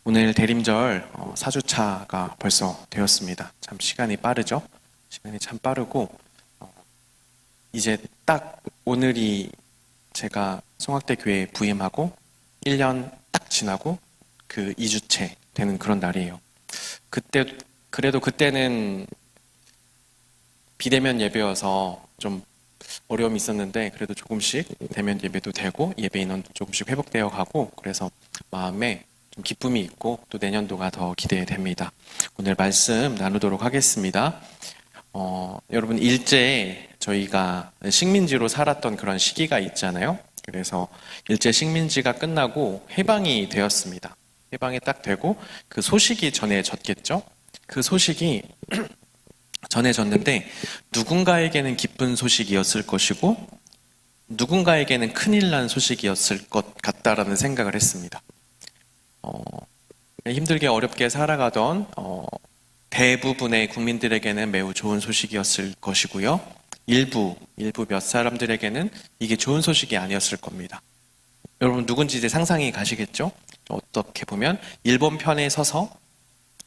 오늘 대림절 4주차가 벌써 되었습니다. 참 시간이 빠르죠? 시간이 참 빠르고 이제 딱 오늘이 제가 성악대 교회에 부임하고 1년 딱 지나고 그 2주째 되는 그런 날이에요. 그래도 그때는 비대면 예배여서 좀 어려움이 있었는데 그래도 조금씩 대면 예배도 되고 예배 인원도 조금씩 회복되어 가고 그래서 마음에 좀 기쁨이 있고 또 내년도가 더 기대됩니다. 오늘 말씀 나누도록 하겠습니다. 여러분 일제 저희가 식민지로 살았던 그런 시기가 있잖아요. 그래서 일제 식민지가 끝나고 해방이 되었습니다. 해방이 딱 되고 그 소식이 전해졌겠죠. 그 소식이 전해졌는데 누군가에게는 기쁜 소식이었을 것이고 누군가에게는 큰일 난 소식이었을 것 같다라는 생각을 했습니다. 힘들게 어렵게 살아가던 대부분의 국민들에게는 매우 좋은 소식이었을 것이고요. 일부 몇 사람들에게는 이게 좋은 소식이 아니었을 겁니다. 여러분 누군지 이제 상상이 가시겠죠? 어떻게 보면 일본 편에 서서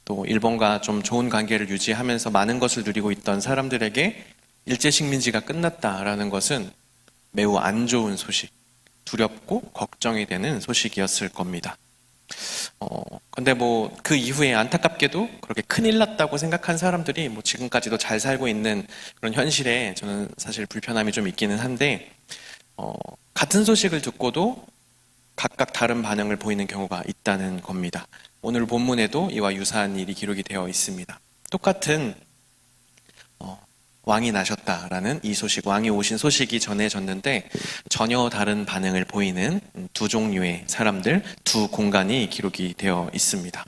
또 일본과 좀 좋은 관계를 유지하면서 많은 것을 누리고 있던 사람들에게 일제 식민지가 끝났다라는 것은 매우 안 좋은 소식, 두렵고 걱정이 되는 소식이었을 겁니다. 근데 그 이후에 안타깝게도 그렇게 큰일 났다고 생각한 사람들이 지금까지도 잘 살고 있는 그런 현실에 저는 사실 불편함이 좀 있기는 한데, 같은 소식을 듣고도 각각 다른 반응을 보이는 경우가 있다는 겁니다. 오늘 본문에도 이와 유사한 일이 기록이 되어 있습니다. 똑같은 왕이 나셨다라는 이 소식, 왕이 오신 소식이 전해졌는데 전혀 다른 반응을 보이는 두 종류의 사람들, 두 공간이 기록이 되어 있습니다.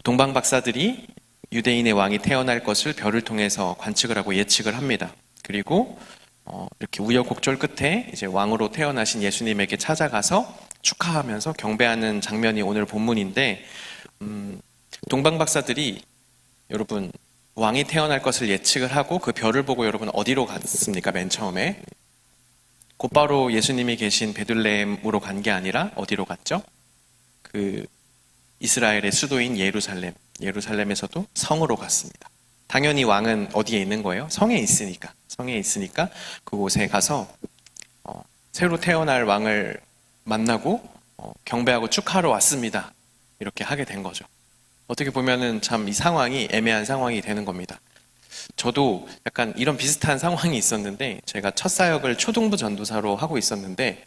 동방 박사들이 유대인의 왕이 태어날 것을 별을 통해서 관측을 하고 예측을 합니다. 그리고 이렇게 우여곡절 끝에 이제 왕으로 태어나신 예수님에게 찾아가서 축하하면서 경배하는 장면이 오늘 본문인데, 동방 박사들이 여러분 왕이 태어날 것을 예측을 하고 그 별을 보고 여러분 어디로 갔습니까? 맨 처음에 곧바로 예수님이 계신 베들레헴으로 간 게 아니라 어디로 갔죠? 그 이스라엘의 수도인 예루살렘에서도 성으로 갔습니다. 당연히 왕은 어디에 있는 거예요? 성에 있으니까 그곳에 가서 새로 태어날 왕을 만나고 경배하고 축하하러 왔습니다. 이렇게 하게 된 거죠. 어떻게 보면은 참 이 상황이 애매한 상황이 되는 겁니다. 저도 약간 이런 비슷한 상황이 있었는데 제가 첫 사역을 초등부 전도사로 하고 있었는데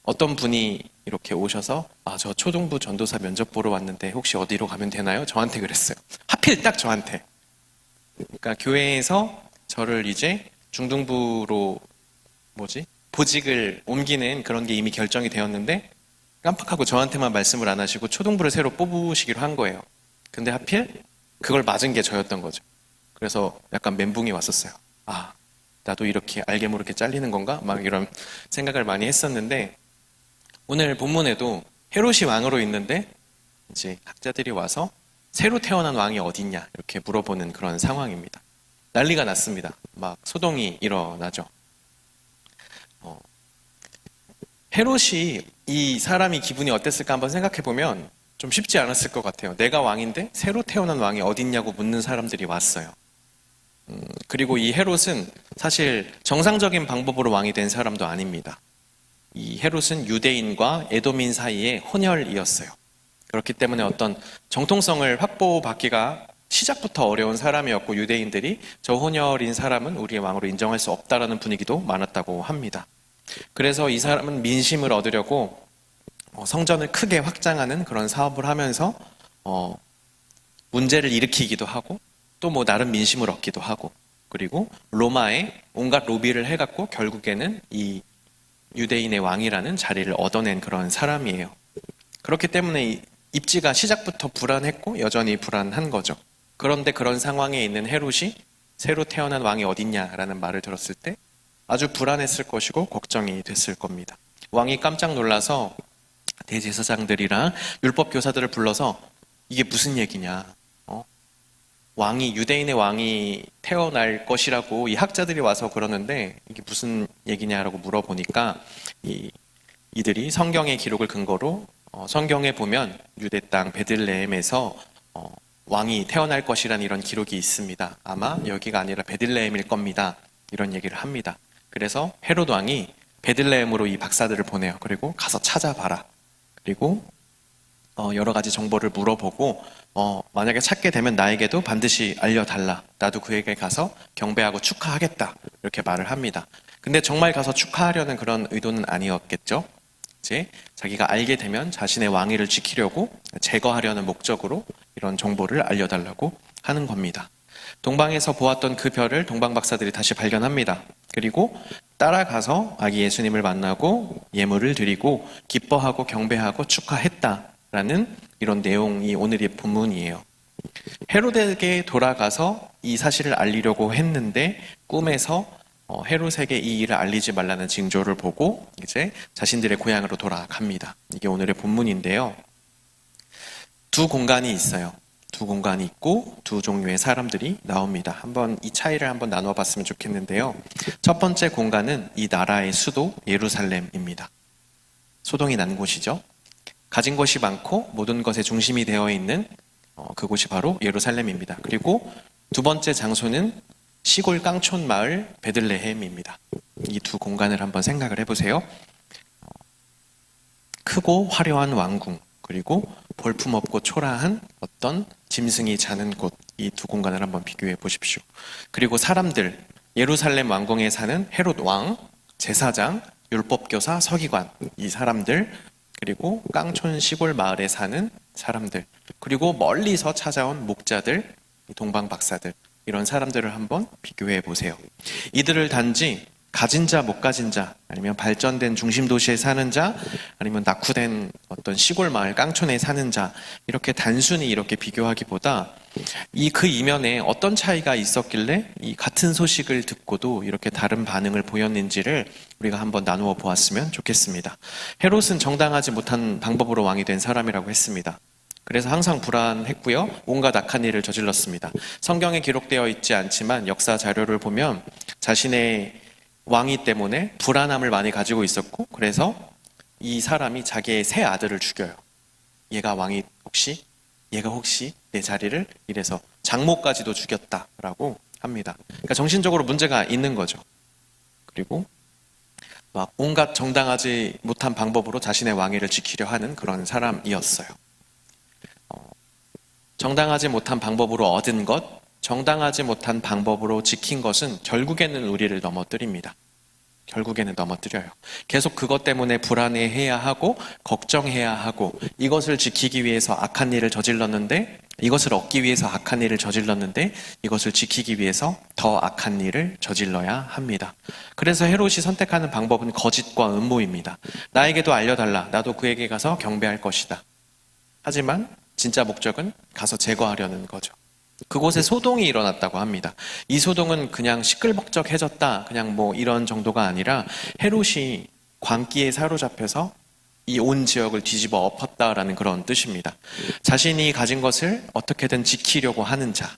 어떤 분이 이렇게 오셔서 저 초등부 전도사 면접 보러 왔는데 혹시 어디로 가면 되나요? 저한테 그랬어요. 하필 딱 저한테. 그러니까 교회에서 저를 이제 중등부로 보직을 옮기는 그런 게 이미 결정이 되었는데 깜빡하고 저한테만 말씀을 안 하시고 초등부를 새로 뽑으시기로 한 거예요. 근데 하필 그걸 맞은 게 저였던 거죠. 그래서 약간 멘붕이 왔었어요. 나도 이렇게 알게 모르게 잘리는 건가? 막 이런 생각을 많이 했었는데 오늘 본문에도 헤롯이 왕으로 있는데 이제 학자들이 와서 새로 태어난 왕이 어딨냐 이렇게 물어보는 그런 상황입니다. 난리가 났습니다. 막 소동이 일어나죠. 헤롯이 이 사람이 기분이 어땠을까 한번 생각해보면 좀 쉽지 않았을 것 같아요. 내가 왕인데 새로 태어난 왕이 어딨냐고 묻는 사람들이 왔어요. 그리고 이 헤롯은 사실 정상적인 방법으로 왕이 된 사람도 아닙니다. 이 헤롯은 유대인과 에돔인 사이의 혼혈이었어요. 그렇기 때문에 어떤 정통성을 확보받기가 시작부터 어려운 사람이었고 유대인들이 저 혼혈인 사람은 우리의 왕으로 인정할 수 없다라는 분위기도 많았다고 합니다. 그래서 이 사람은 민심을 얻으려고 성전을 크게 확장하는 그런 사업을 하면서 문제를 일으키기도 하고 또 나름 민심을 얻기도 하고 그리고 로마에 온갖 로비를 해갖고 결국에는 이 유대인의 왕이라는 자리를 얻어낸 그런 사람이에요. 그렇기 때문에 이 입지가 시작부터 불안했고 여전히 불안한 거죠. 그런데 그런 상황에 있는 헤롯이 새로 태어난 왕이 어딨냐라는 말을 들었을 때 아주 불안했을 것이고 걱정이 됐을 겁니다. 왕이 깜짝 놀라서 대제사장들이랑 율법 교사들을 불러서 이게 무슨 얘기냐? 유대인의 왕이 태어날 것이라고 이 학자들이 와서 그러는데 이게 무슨 얘기냐라고 물어보니까 이들이 성경의 기록을 근거로 성경에 보면 유대 땅 베들레헴에서 왕이 태어날 것이라는 이런 기록이 있습니다. 아마 여기가 아니라 베들레헴일 겁니다. 이런 얘기를 합니다. 그래서 헤롯 왕이 베들레헴으로 이 박사들을 보내요. 그리고 가서 찾아봐라. 그리고 여러 가지 정보를 물어보고 만약에 찾게 되면 나에게도 반드시 알려달라. 나도 그에게 가서 경배하고 축하하겠다. 이렇게 말을 합니다. 근데 정말 가서 축하하려는 그런 의도는 아니었겠죠. 이제 자기가 알게 되면 자신의 왕위를 지키려고 제거하려는 목적으로 이런 정보를 알려달라고 하는 겁니다. 동방에서 보았던 그 별을 동방 박사들이 다시 발견합니다. 그리고 따라가서 아기 예수님을 만나고 예물을 드리고 기뻐하고 경배하고 축하했다라는 이런 내용이 오늘의 본문이에요. 헤롯에게 돌아가서 이 사실을 알리려고 했는데 꿈에서 헤롯에게 이 일을 알리지 말라는 징조를 보고 이제 자신들의 고향으로 돌아갑니다. 이게 오늘의 본문인데요. 두 공간이 있어요. 두 공간이 있고 두 종류의 사람들이 나옵니다. 한번 이 차이를 한번 나눠 봤으면 좋겠는데요. 첫 번째 공간은 이 나라의 수도 예루살렘입니다. 소동이 난 곳이죠. 가진 것이 많고 모든 것의 중심이 되어 있는 그곳이 바로 예루살렘입니다. 그리고 두 번째 장소는 시골 깡촌 마을 베들레헴입니다. 이 두 공간을 한번 생각을 해보세요. 크고 화려한 왕궁, 그리고 볼품없고 초라한 어떤 짐승이 자는 곳, 이 두 공간을 한번 비교해 보십시오. 그리고 사람들, 예루살렘 왕궁에 사는 헤롯 왕, 제사장, 율법교사, 서기관, 이 사람들, 그리고 깡촌 시골 마을에 사는 사람들, 그리고 멀리서 찾아온 목자들, 동방 박사들, 이런 사람들을 한번 비교해 보세요. 이들을 단지 가진 자, 못 가진 자, 아니면 발전된 중심 도시에 사는 자, 아니면 낙후된 어떤 시골 마을 깡촌에 사는 자, 이렇게 단순히 이렇게 비교하기보다 그 이면에 어떤 차이가 있었길래 이 같은 소식을 듣고도 이렇게 다른 반응을 보였는지를 우리가 한번 나누어 보았으면 좋겠습니다. 헤롯은 정당하지 못한 방법으로 왕이 된 사람이라고 했습니다. 그래서 항상 불안했고요. 온갖 악한 일을 저질렀습니다. 성경에 기록되어 있지 않지만 역사 자료를 보면 자신의 왕위 때문에 불안함을 많이 가지고 있었고, 그래서 이 사람이 자기의 세 아들을 죽여요. 얘가 혹시 내 자리를 이래서 장모까지도 죽였다라고 합니다. 그러니까 정신적으로 문제가 있는 거죠. 그리고 막 온갖 정당하지 못한 방법으로 자신의 왕위를 지키려 하는 그런 사람이었어요. 정당하지 못한 방법으로 얻은 것, 정당하지 못한 방법으로 지킨 것은 결국에는 우리를 넘어뜨립니다. 결국에는 넘어뜨려요. 계속 그것 때문에 불안해해야 하고 걱정해야 하고 이것을 지키기 위해서 악한 일을 저질렀는데, 이것을 얻기 위해서 악한 일을 저질렀는데 이것을 지키기 위해서 더 악한 일을 저질러야 합니다. 그래서 헤롯이 선택하는 방법은 거짓과 음모입니다. 나에게도 알려달라. 나도 그에게 가서 경배할 것이다. 하지만 진짜 목적은 가서 제거하려는 거죠. 그곳에 소동이 일어났다고 합니다. 이 소동은 그냥 시끌벅적해졌다, 그냥 뭐 이런 정도가 아니라 헤롯이 광기에 사로잡혀서 이 온 지역을 뒤집어 엎었다라는 그런 뜻입니다. 자신이 가진 것을 어떻게든 지키려고 하는 자,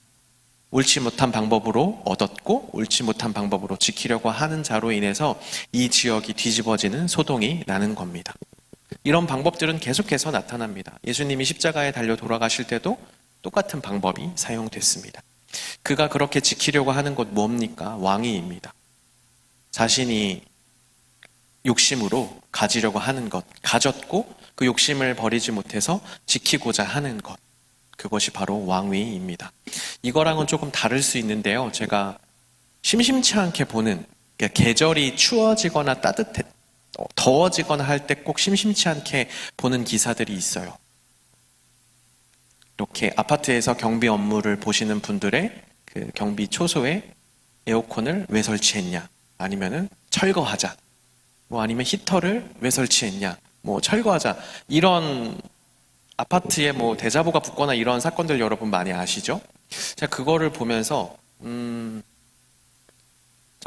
옳지 못한 방법으로 얻었고 옳지 못한 방법으로 지키려고 하는 자로 인해서 이 지역이 뒤집어지는 소동이 나는 겁니다. 이런 방법들은 계속해서 나타납니다. 예수님이 십자가에 달려 돌아가실 때도 똑같은 방법이 사용됐습니다. 그가 그렇게 지키려고 하는 것 뭡니까? 왕위입니다. 자신이 욕심으로 가지려고 하는 것, 가졌고 그 욕심을 버리지 못해서 지키고자 하는 것, 그것이 바로 왕위입니다. 이거랑은 조금 다를 수 있는데요. 제가 심심치 않게 보는, 그러니까 계절이 추워지거나 더워지거나 할 때 꼭 심심치 않게 보는 기사들이 있어요. 이렇게 아파트에서 경비 업무를 보시는 분들의 그 경비 초소에 에어컨을 왜 설치했냐, 아니면은 철거하자, 뭐 아니면 히터를 왜 설치했냐, 뭐 철거하자, 이런 아파트에 뭐 대자보가 붙거나 이런 사건들 여러분 많이 아시죠? 제가 그거를 보면서 참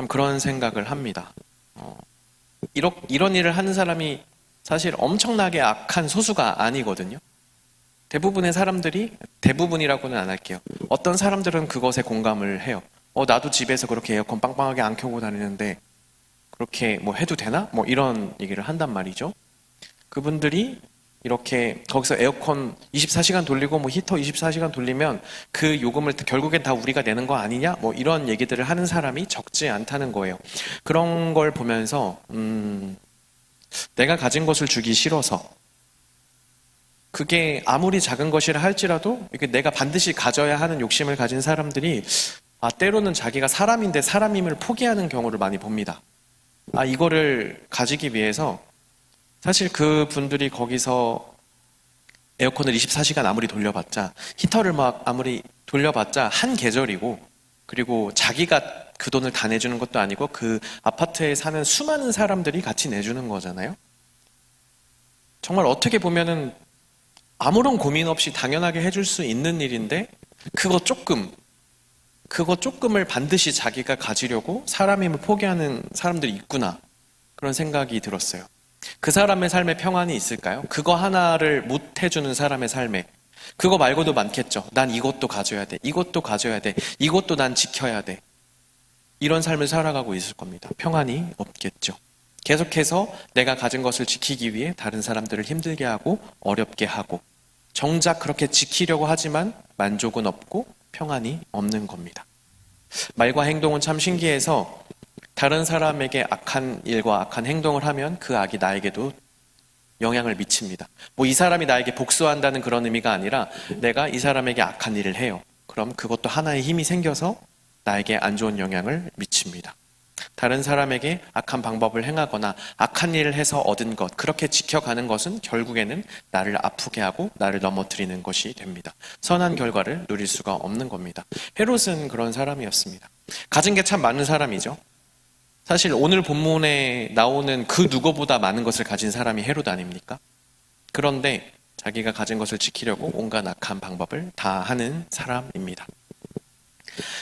그런 생각을 합니다. 이런 일을 하는 사람이 사실 엄청나게 악한 소수가 아니거든요. 대부분의 사람들이, 대부분이라고는 안 할게요. 어떤 사람들은 그것에 공감을 해요. 나도 집에서 그렇게 에어컨 빵빵하게 안 켜고 다니는데 그렇게 뭐 해도 되나? 뭐 이런 얘기를 한단 말이죠. 그분들이 이렇게 거기서 에어컨 24시간 돌리고 뭐 히터 24시간 돌리면 그 요금을 결국엔 다 우리가 내는 거 아니냐? 뭐 이런 얘기들을 하는 사람이 적지 않다는 거예요. 그런 걸 보면서 내가 가진 것을 주기 싫어서, 그게 아무리 작은 것이라 할지라도 이게 내가 반드시 가져야 하는 욕심을 가진 사람들이 때로는 자기가 사람인데 사람임을 포기하는 경우를 많이 봅니다. 이거를 가지기 위해서 사실 그 분들이 거기서 에어컨을 24시간 아무리 돌려봤자, 히터를 막 아무리 돌려봤자 한 계절이고, 그리고 자기가 그 돈을 다 내주는 것도 아니고 그 아파트에 사는 수많은 사람들이 같이 내주는 거잖아요. 정말 어떻게 보면은 아무런 고민 없이 당연하게 해줄 수 있는 일인데 그거 조금을 반드시 자기가 가지려고 사람임을 포기하는 사람들이 있구나, 그런 생각이 들었어요. 그 사람의 삶에 평안이 있을까요? 그거 하나를 못 해주는 사람의 삶에. 그거 말고도 많겠죠. 난 이것도 가져야 돼, 이것도 가져야 돼, 이것도 난 지켜야 돼, 이런 삶을 살아가고 있을 겁니다. 평안이 없겠죠. 계속해서 내가 가진 것을 지키기 위해 다른 사람들을 힘들게 하고 어렵게 하고, 정작 그렇게 지키려고 하지만 만족은 없고 평안이 없는 겁니다. 말과 행동은 참 신기해서 다른 사람에게 악한 일과 악한 행동을 하면 그 악이 나에게도 영향을 미칩니다. 뭐 이 사람이 나에게 복수한다는 그런 의미가 아니라 내가 이 사람에게 악한 일을 해요. 그럼 그것도 하나의 힘이 생겨서 나에게 안 좋은 영향을 미칩니다. 다른 사람에게 악한 방법을 행하거나 악한 일을 해서 얻은 것, 그렇게 지켜가는 것은 결국에는 나를 아프게 하고 나를 넘어뜨리는 것이 됩니다. 선한 결과를 누릴 수가 없는 겁니다. 헤롯은 그런 사람이었습니다. 가진 게 참 많은 사람이죠. 사실 오늘 본문에 나오는 그 누구보다 많은 것을 가진 사람이 헤롯 아닙니까? 그런데 자기가 가진 것을 지키려고 온갖 악한 방법을 다 하는 사람입니다.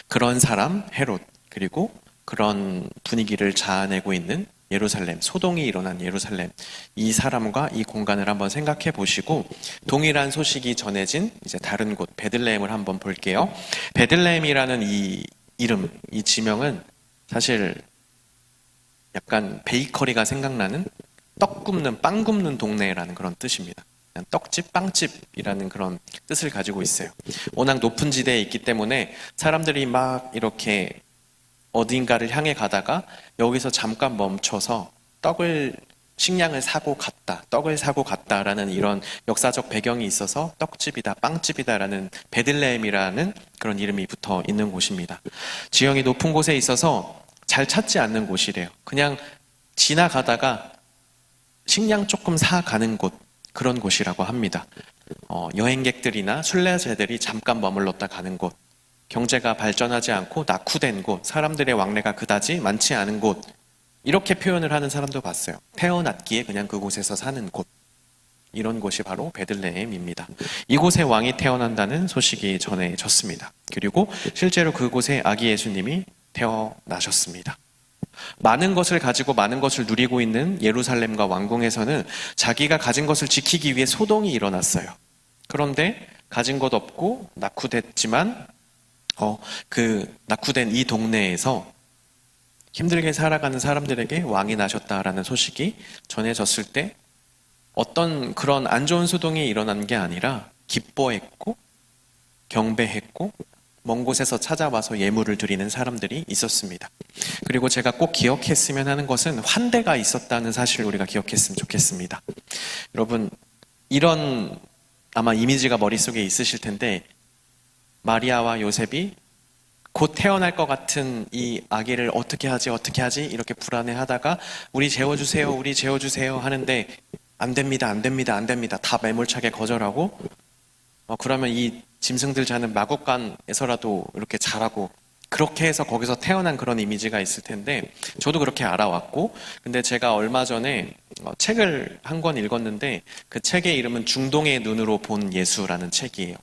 그런 사람 헤롯, 그리고 그런 분위기를 자아내고 있는 예루살렘, 소동이 일어난 예루살렘, 이 사람과 이 공간을 한번 생각해 보시고 동일한 소식이 전해진 이제 다른 곳 베들레헴을 한번 볼게요. 베들레헴이라는 이 이름, 이 지명은 사실 약간 베이커리가 생각나는 떡 굽는, 빵 굽는 동네라는 그런 뜻입니다. 떡집, 빵집이라는 그런 뜻을 가지고 있어요. 워낙 높은 지대에 있기 때문에 사람들이 막 이렇게 어딘가를 향해 가다가 여기서 잠깐 멈춰서 식량을 사고 갔다, 떡을 사고 갔다라는 이런 역사적 배경이 있어서 떡집이다, 빵집이다라는 베들레헴이라는 그런 이름이 붙어 있는 곳입니다. 지형이 높은 곳에 있어서 잘 찾지 않는 곳이래요. 그냥 지나가다가 식량 조금 사가는 곳, 그런 곳이라고 합니다. 여행객들이나 순례자들이 잠깐 머물렀다 가는 곳, 경제가 발전하지 않고 낙후된 곳, 사람들의 왕래가 그다지 많지 않은 곳, 이렇게 표현을 하는 사람도 봤어요. 태어났기에 그냥 그곳에서 사는 곳, 이런 곳이 바로 베들레헴입니다. 이곳에 왕이 태어난다는 소식이 전해졌습니다. 그리고 실제로 그곳에 아기 예수님이 태어나셨습니다. 많은 것을 가지고 많은 것을 누리고 있는 예루살렘과 왕궁에서는 자기가 가진 것을 지키기 위해 소동이 일어났어요. 그런데 가진 것 없고 낙후됐지만 그 낙후된 이 동네에서 힘들게 살아가는 사람들에게 왕이 나셨다라는 소식이 전해졌을 때 어떤 그런 안 좋은 소동이 일어난 게 아니라 기뻐했고 경배했고 먼 곳에서 찾아와서 예물을 드리는 사람들이 있었습니다. 그리고 제가 꼭 기억했으면 하는 것은 환대가 있었다는 사실을 우리가 기억했으면 좋겠습니다. 여러분, 이런 아마 이미지가 머릿속에 있으실 텐데, 마리아와 요셉이 곧 태어날 것 같은 이 아기를 어떻게 하지 이렇게 불안해하다가 우리 재워주세요 하는데 안 됩니다 다 매몰차게 거절하고, 그러면 이 짐승들 자는 마국간에서라도 이렇게 자라고, 그렇게 해서 거기서 태어난 그런 이미지가 있을 텐데, 저도 그렇게 알아왔고, 근데 제가 얼마 전에 책을 한 권 읽었는데 그 책의 이름은 중동의 눈으로 본 예수라는 책이에요.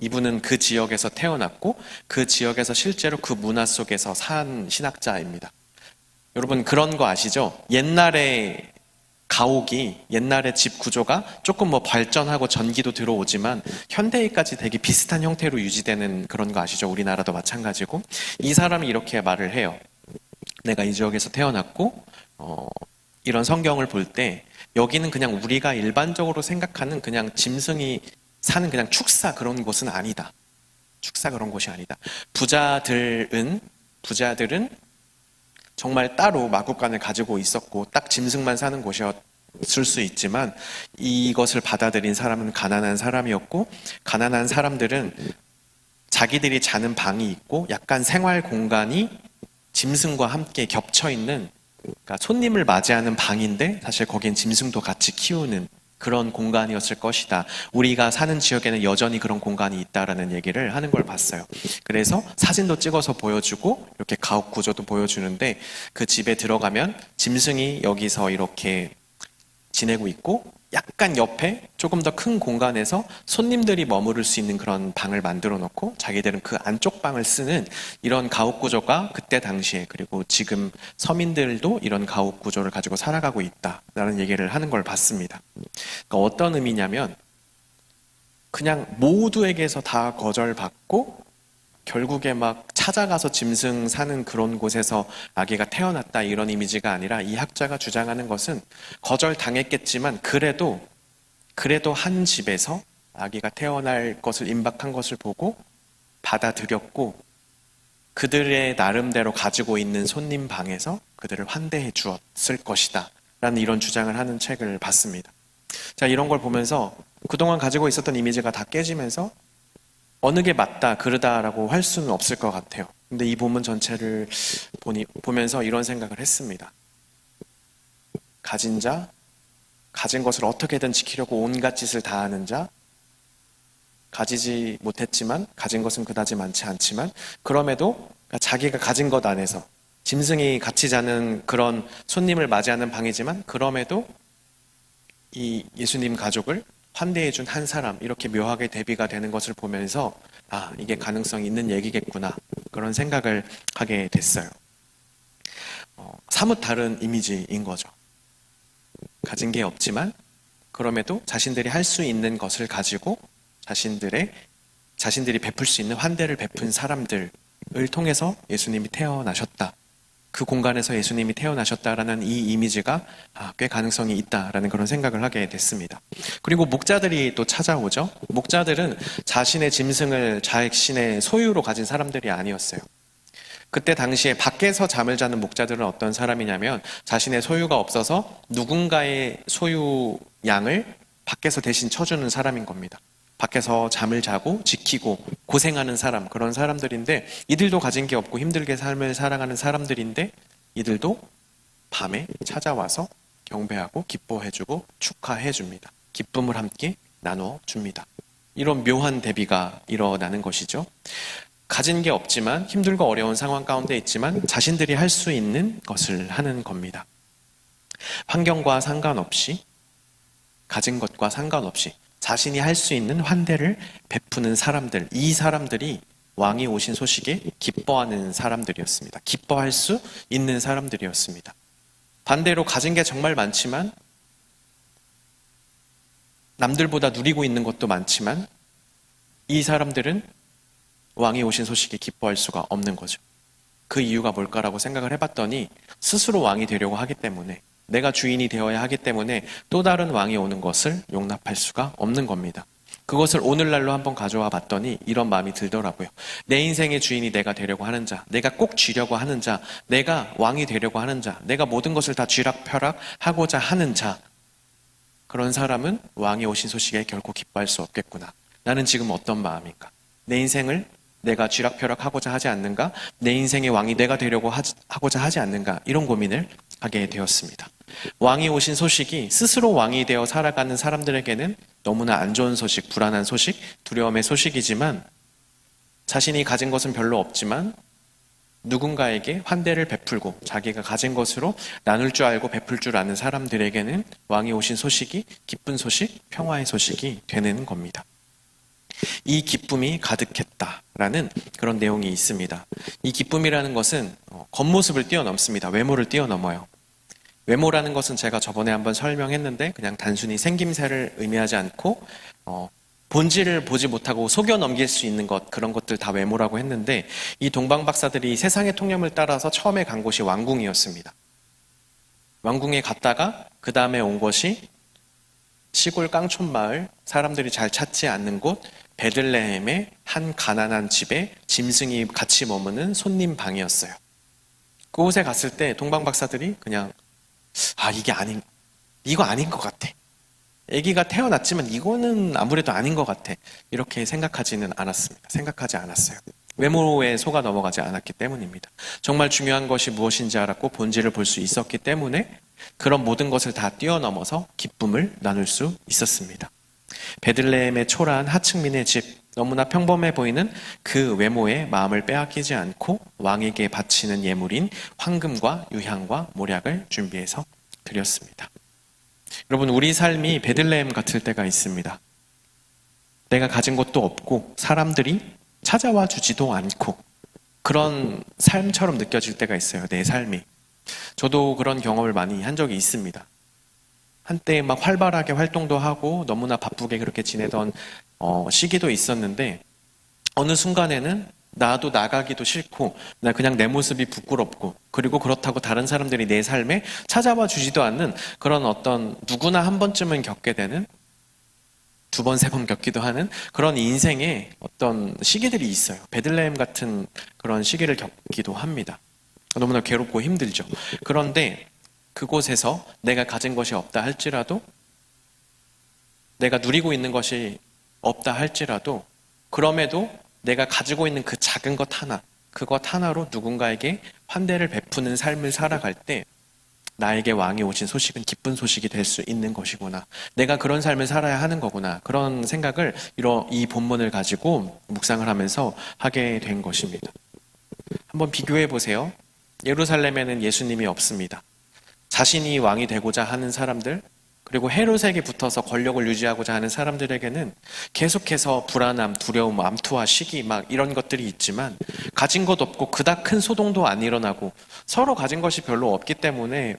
이분은 그 지역에서 태어났고 그 지역에서 실제로 그 문화 속에서 산 신학자입니다. 여러분, 그런 거 아시죠? 옛날에 가옥이, 옛날의 집 구조가 조금 발전하고 전기도 들어오지만 현대에까지 되게 비슷한 형태로 유지되는 그런 거 아시죠? 우리나라도 마찬가지고. 이 사람이 이렇게 말을 해요. 내가 이 지역에서 태어났고 이런 성경을 볼 때 여기는 그냥 우리가 일반적으로 생각하는 그냥 짐승이 사는 그냥 축사 그런 곳은 아니다. 축사 그런 곳이 아니다. 부자들은 정말 따로 마구간을 가지고 있었고 딱 짐승만 사는 곳이었을 수 있지만 이것을 받아들인 사람은 가난한 사람이었고, 가난한 사람들은 자기들이 자는 방이 있고 약간 생활 공간이 짐승과 함께 겹쳐 있는, 그러니까 손님을 맞이하는 방인데 사실 거긴 짐승도 같이 키우는 그런 공간이었을 것이다. 우리가 사는 지역에는 여전히 그런 공간이 있다라는 얘기를 하는 걸 봤어요. 그래서 사진도 찍어서 보여주고 이렇게 가옥 구조도 보여주는데, 그 집에 들어가면 짐승이 여기서 이렇게 지내고 있고 약간 옆에 조금 더 큰 공간에서 손님들이 머무를 수 있는 그런 방을 만들어 놓고 자기들은 그 안쪽 방을 쓰는 이런 가옥 구조가 그때 당시에, 그리고 지금 서민들도 이런 가옥 구조를 가지고 살아가고 있다라는 얘기를 하는 걸 봤습니다. 그러니까 어떤 의미냐면 그냥 모두에게서 다 거절받고 결국에 막 찾아가서 짐승 사는 그런 곳에서 아기가 태어났다 이런 이미지가 아니라, 이 학자가 주장하는 것은 거절당했겠지만 그래도 한 집에서 아기가 태어날 것을 임박한 것을 보고 받아들였고 그들의 나름대로 가지고 있는 손님 방에서 그들을 환대해 주었을 것이다 라는 이런 주장을 하는 책을 봤습니다. 자, 이런 걸 보면서 그동안 가지고 있었던 이미지가 다 깨지면서 어느 게 맞다, 그르다라고 할 수는 없을 것 같아요. 근데 이 본문 전체를 보면서 이런 생각을 했습니다. 가진 자, 가진 것을 어떻게든 지키려고 온갖 짓을 다 하는 자, 가지지 못했지만 가진 것은 그다지 많지 않지만 그럼에도 자기가 가진 것 안에서 짐승이 같이 자는 그런 손님을 맞이하는 방이지만 그럼에도 이 예수님 가족을 환대해준 한 사람, 이렇게 묘하게 대비가 되는 것을 보면서 아, 이게 가능성이 있는 얘기겠구나 그런 생각을 하게 됐어요. 사뭇 다른 이미지인 거죠. 가진 게 없지만 그럼에도 자신들이 할 수 있는 것을 가지고 자신들이 베풀 수 있는 환대를 베푼 사람들을 통해서 예수님이 태어나셨다. 그 공간에서 예수님이 태어나셨다라는 이 이미지가 꽤 가능성이 있다라는 그런 생각을 하게 됐습니다. 그리고 목자들이 또 찾아오죠. 목자들은 자신의 짐승을 자신의 소유로 가진 사람들이 아니었어요. 그때 당시에 밖에서 잠을 자는 목자들은 어떤 사람이냐면 자신의 소유가 없어서 누군가의 소유 양을 밖에서 대신 쳐주는 사람인 겁니다. 밖에서 잠을 자고 지키고 고생하는 사람, 그런 사람들인데 이들도 가진 게 없고 힘들게 삶을 살아가는 사람들인데 이들도 밤에 찾아와서 경배하고 기뻐해주고 축하해줍니다. 기쁨을 함께 나눠줍니다. 이런 묘한 대비가 일어나는 것이죠. 가진 게 없지만 힘들고 어려운 상황 가운데 있지만 자신들이 할 수 있는 것을 하는 겁니다. 환경과 상관없이, 가진 것과 상관없이 자신이 할 수 있는 환대를 베푸는 사람들, 이 사람들이 왕이 오신 소식에 기뻐하는 사람들이었습니다. 기뻐할 수 있는 사람들이었습니다. 반대로 가진 게 정말 많지만 남들보다 누리고 있는 것도 많지만 이 사람들은 왕이 오신 소식에 기뻐할 수가 없는 거죠. 그 이유가 뭘까라고 생각을 해봤더니 스스로 왕이 되려고 하기 때문에, 내가 주인이 되어야 하기 때문에 또 다른 왕이 오는 것을 용납할 수가 없는 겁니다. 그것을 오늘날로 한번 가져와 봤더니 이런 마음이 들더라고요. 내 인생의 주인이 내가 되려고 하는 자, 내가 꼭 쥐려고 하는 자, 내가 왕이 되려고 하는 자, 내가 모든 것을 다 쥐락펴락 하고자 하는 자, 그런 사람은 왕이 오신 소식에 결코 기뻐할 수 없겠구나. 나는 지금 어떤 마음인가? 내 인생을 내가 쥐락펴락 하고자 하지 않는가? 내 인생의 왕이 내가 되려고 하고자 하지 않는가? 이런 고민을 하게 되었습니다. 왕이 오신 소식이 스스로 왕이 되어 살아가는 사람들에게는 너무나 안 좋은 소식, 불안한 소식, 두려움의 소식이지만 자신이 가진 것은 별로 없지만 누군가에게 환대를 베풀고 자기가 가진 것으로 나눌 줄 알고 베풀 줄 아는 사람들에게는 왕이 오신 소식이 기쁜 소식, 평화의 소식이 되는 겁니다. 이 기쁨이 가득했다라는 그런 내용이 있습니다. 이 기쁨이라는 것은 겉모습을 뛰어넘습니다. 외모를 뛰어넘어요. 외모라는 것은 제가 저번에 한번 설명했는데 그냥 단순히 생김새를 의미하지 않고 본질을 보지 못하고 속여 넘길 수 있는 것, 그런 것들 다 외모라고 했는데, 이 동방 박사들이 세상의 통념을 따라서 처음에 간 곳이 왕궁이었습니다. 왕궁에 갔다가 그 다음에 온 것이 시골 깡촌 마을, 사람들이 잘 찾지 않는 곳 베들레헴의 한 가난한 집에 짐승이 같이 머무는 손님 방이었어요. 그곳에 갔을 때 동방 박사들이 그냥 이거 아닌 것 같아. 아기가 태어났지만 이거는 아무래도 아닌 것 같아. 이렇게 생각하지는 않았습니다. 생각하지 않았어요. 외모에 속아 넘어가지 않았기 때문입니다. 정말 중요한 것이 무엇인지 알았고 본질을 볼 수 있었기 때문에 그런 모든 것을 다 뛰어넘어서 기쁨을 나눌 수 있었습니다. 베들레헴의 초라한 하층민의 집, 너무나 평범해 보이는 그 외모에 마음을 빼앗기지 않고 왕에게 바치는 예물인 황금과 유향과 모략을 준비해서 드렸습니다. 여러분, 우리 삶이 베들레헴 같을 때가 있습니다. 내가 가진 것도 없고 사람들이 찾아와 주지도 않고 그런 삶처럼 느껴질 때가 있어요. 내 삶이. 저도 그런 경험을 많이 한 적이 있습니다. 한때 막 활발하게 활동도 하고 너무나 바쁘게 그렇게 지내던 시기도 있었는데 어느 순간에는 나도 나가기도 싫고 나 그냥 내 모습이 부끄럽고 그리고 그렇다고 다른 사람들이 내 삶에 찾아와 주지도 않는 그런 어떤 누구나 한 번쯤은 겪게 되는 두 번, 세 번 겪기도 하는 그런 인생의 어떤 시기들이 있어요. 베들레헴 같은 그런 시기를 겪기도 합니다. 너무나 괴롭고 힘들죠. 그런데 그곳에서 내가 가진 것이 없다 할지라도 내가 누리고 있는 것이 없다 할지라도 그럼에도 내가 가지고 있는 그 작은 것 하나, 그것 하나로 누군가에게 환대를 베푸는 삶을 살아갈 때 나에게 왕이 오신 소식은 기쁜 소식이 될 수 있는 것이구나. 내가 그런 삶을 살아야 하는 거구나. 그런 생각을 이 본문을 가지고 묵상을 하면서 하게 된 것입니다. 한번 비교해 보세요. 예루살렘에는 예수님이 없습니다. 자신이 왕이 되고자 하는 사람들, 그리고 헤롯에게 붙어서 권력을 유지하고자 하는 사람들에게는 계속해서 불안함, 두려움, 암투와 시기 막 이런 것들이 있지만 가진 것 없고 그닥 큰 소동도 안 일어나고 서로 가진 것이 별로 없기 때문에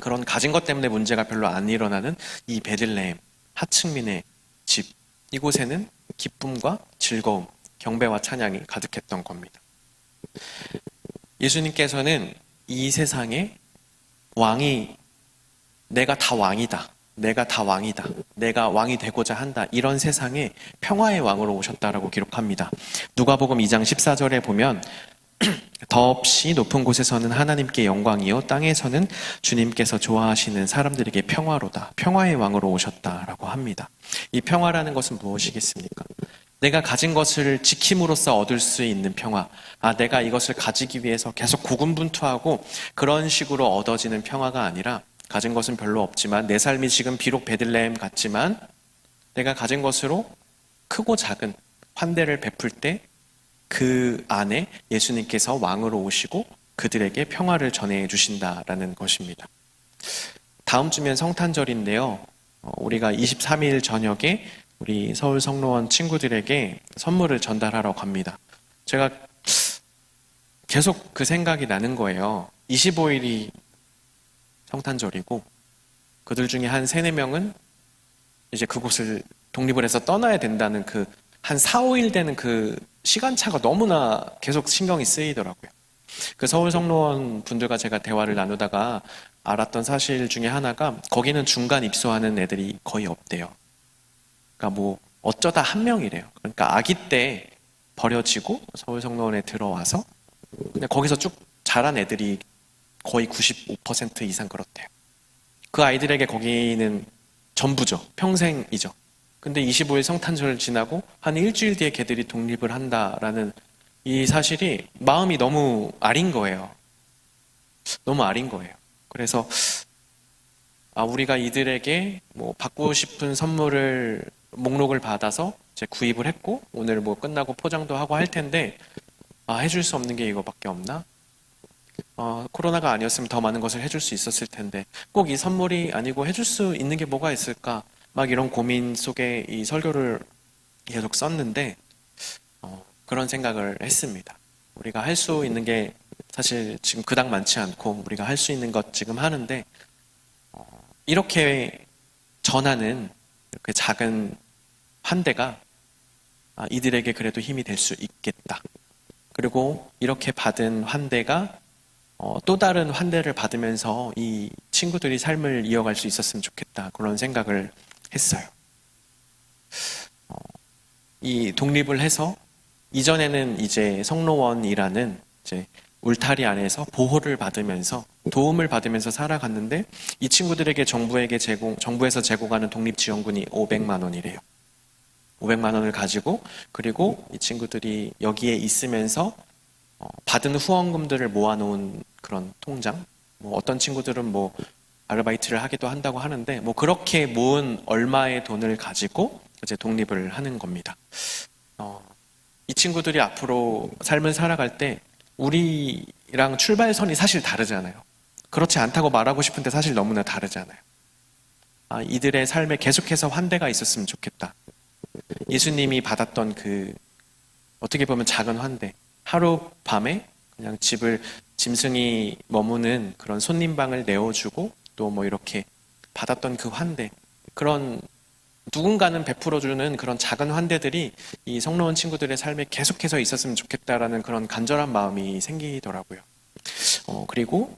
그런 가진 것 때문에 문제가 별로 안 일어나는 이 베들레헴, 하층민의 집, 이곳에는 기쁨과 즐거움, 경배와 찬양이 가득했던 겁니다. 예수님께서는 이 세상에 내가 다 왕이다. 내가 다 왕이다. 내가 왕이 되고자 한다. 이런 세상에 평화의 왕으로 오셨다라고 기록합니다. 누가복음 2장 14절에 보면 더없이 높은 곳에서는 하나님께 영광이요 땅에서는 주님께서 좋아하시는 사람들에게 평화로다. 평화의 왕으로 오셨다라고 합니다. 이 평화라는 것은 무엇이겠습니까? 내가 가진 것을 지킴으로써 얻을 수 있는 평화. 내가 이것을 가지기 위해서 계속 고군분투하고 그런 식으로 얻어지는 평화가 아니라 가진 것은 별로 없지만 내 삶이 지금 비록 베들레헴 같지만 내가 가진 것으로 크고 작은 환대를 베풀 때 그 안에 예수님께서 왕으로 오시고 그들에게 평화를 전해 주신다라는 것입니다. 다음 주면 성탄절인데요. 우리가 23일 저녁에 우리 서울 성로원 친구들에게 선물을 전달하러 갑니다. 제가 계속 그 생각이 나는 거예요. 25일이 성탄절이고 그들 중에 한 3, 4명은 이제 그곳을 독립을 해서 떠나야 된다는 그 한 4, 5일 되는 그 시간차가 너무나 계속 신경이 쓰이더라고요. 그 서울 성로원 분들과 제가 대화를 나누다가 알았던 사실 중에 하나가 거기는 중간 입소하는 애들이 거의 없대요. 그러니까 뭐 어쩌다 한 명이래요. 그러니까 아기 때 버려지고 서울 성로원에 들어와서 근데 거기서 쭉 자란 애들이 거의 95% 이상 그렇대요. 그 아이들에게 거기는 전부죠. 평생이죠. 근데 25일 성탄절 지나고 한 일주일 뒤에 걔들이 독립을 한다라는 이 사실이 마음이 너무 아린 거예요. 너무 아린 거예요. 그래서 우리가 이들에게 뭐 받고 싶은 선물을 목록을 받아서 이제 구입을 했고 오늘 뭐 끝나고 포장도 하고 할 텐데 해줄 수 없는 게 이거밖에 없나? 코로나가 아니었으면 더 많은 것을 해줄 수 있었을 텐데 꼭 이 선물이 아니고 해줄 수 있는 게 뭐가 있을까? 막 이런 고민 속에 이 설교를 계속 썼는데 그런 생각을 했습니다. 우리가 할 수 있는 게 사실 지금 그닥 많지 않고 우리가 할 수 있는 것 지금 하는데 이렇게 전하는 이렇게 작은 환대가 이들에게 그래도 힘이 될 수 있겠다. 그리고 이렇게 받은 환대가 또 다른 환대를 받으면서 이 친구들이 삶을 이어갈 수 있었으면 좋겠다. 그런 생각을 했어요. 이 독립을 해서 이전에는 이제 성로원이라는 이제 울타리 안에서 보호를 받으면서 도움을 받으면서 살아갔는데 이 친구들에게 정부에서 제공하는 독립지원금이 500만 원이래요. 500만 원을 가지고 그리고 이 친구들이 여기에 있으면서 받은 후원금들을 모아놓은 그런 통장. 뭐 어떤 친구들은 뭐 아르바이트를 하기도 한다고 하는데 뭐 그렇게 모은 얼마의 돈을 가지고 이제 독립을 하는 겁니다. 이 친구들이 앞으로 삶을 살아갈 때 우리랑 출발선이 사실 다르잖아요. 그렇지 않다고 말하고 싶은데 사실 너무나 다르잖아요. 이들의 삶에 계속해서 환대가 있었으면 좋겠다. 예수님이 받았던 그 어떻게 보면 작은 환대. 하루 밤에 그냥 집을 짐승이 머무는 그런 손님방을 내어주고 또 뭐 이렇게 받았던 그 환대. 그런 누군가는 베풀어주는 그런 작은 환대들이 이 성로원 친구들의 삶에 계속해서 있었으면 좋겠다라는 그런 간절한 마음이 생기더라고요. 그리고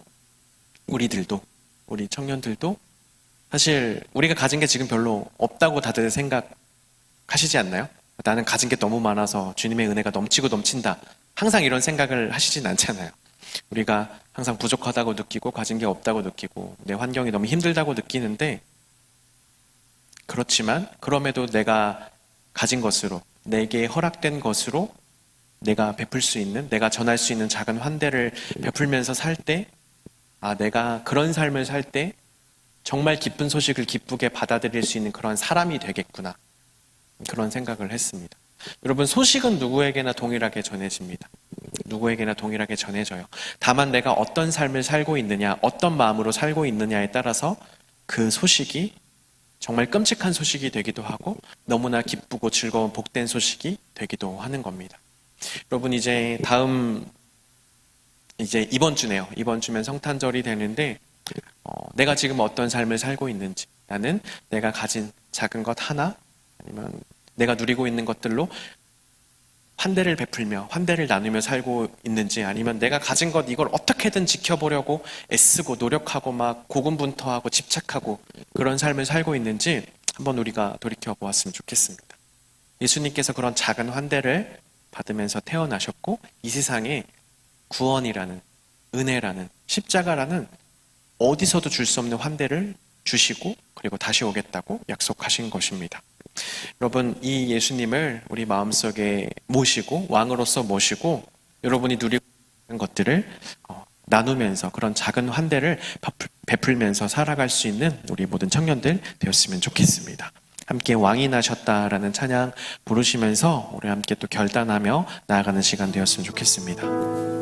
우리 청년들도 사실 우리가 가진 게 지금 별로 없다고 다들 생각하시지 않나요? 나는 가진 게 너무 많아서 주님의 은혜가 넘치고 넘친다. 항상 이런 생각을 하시진 않잖아요. 우리가 항상 부족하다고 느끼고 가진 게 없다고 느끼고 내 환경이 너무 힘들다고 느끼는데 그렇지만 그럼에도 내가 가진 것으로 내게 허락된 것으로 내가 베풀 수 있는 내가 전할 수 있는 작은 환대를 베풀면서 살 때 내가 그런 삶을 살 때 정말 기쁜 소식을 기쁘게 받아들일 수 있는 그런 사람이 되겠구나 그런 생각을 했습니다. 여러분 소식은 누구에게나 동일하게 전해집니다. 누구에게나 동일하게 전해져요. 다만 내가 어떤 삶을 살고 있느냐 어떤 마음으로 살고 있느냐에 따라서 그 소식이 정말 끔찍한 소식이 되기도 하고 너무나 기쁘고 즐거운 복된 소식이 되기도 하는 겁니다. 여러분 이제 이번 주네요. 이번 주면 성탄절이 되는데 내가 지금 어떤 삶을 살고 있는지 나는 내가 가진 작은 것 하나 아니면 내가 누리고 있는 것들로 환대를 베풀며 환대를 나누며 살고 있는지 아니면 내가 가진 것 이걸 어떻게든 지켜보려고 애쓰고 노력하고 막 고군분투하고 집착하고 그런 삶을 살고 있는지 한번 우리가 돌이켜 보았으면 좋겠습니다. 예수님께서 그런 작은 환대를 받으면서 태어나셨고 이 세상에 구원이라는 은혜라는 십자가라는 어디서도 줄 수 없는 환대를 주시고 그리고 다시 오겠다고 약속하신 것입니다. 여러분 이 예수님을 우리 마음속에 모시고 왕으로서 모시고 여러분이 누리고 있는 것들을 나누면서 그런 작은 환대를 베풀면서 살아갈 수 있는 우리 모든 청년들 되었으면 좋겠습니다. 함께 왕이 나셨다라는 찬양 부르시면서 우리 함께 또 결단하며 나아가는 시간 되었으면 좋겠습니다.